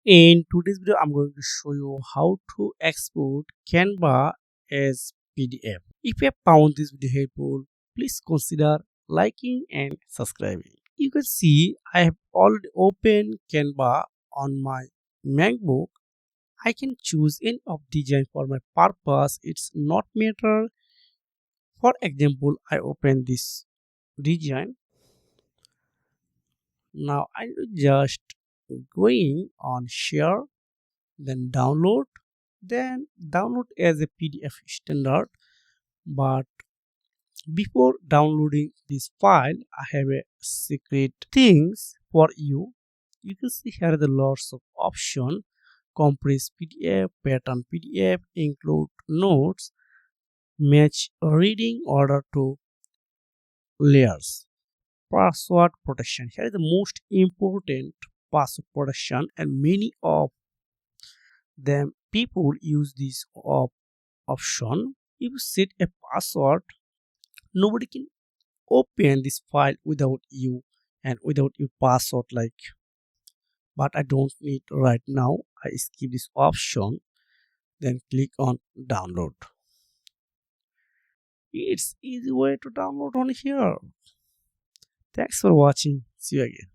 In today's video, I'm going to show you how to export Canva as PDF. If you have found this video helpful, please consider liking and subscribing. You can see I have already opened Canva on my MacBook. I can choose any of design for my purpose. It's not matter. For example, I open this design. Now I'm just going on share, then download as a PDF standard. But before downloading this file, I have a secret things for you. You can see here the lots of option: compress PDF, pattern PDF, include notes, match reading order to layers, password protection. Here is the most important: password protection, and many of them people use this option. If you set a password, nobody can open this file without you and without your password, but I don't need right now. I skip this option, then click on download. It's easy way to download on here. Thanks for watching. See you again.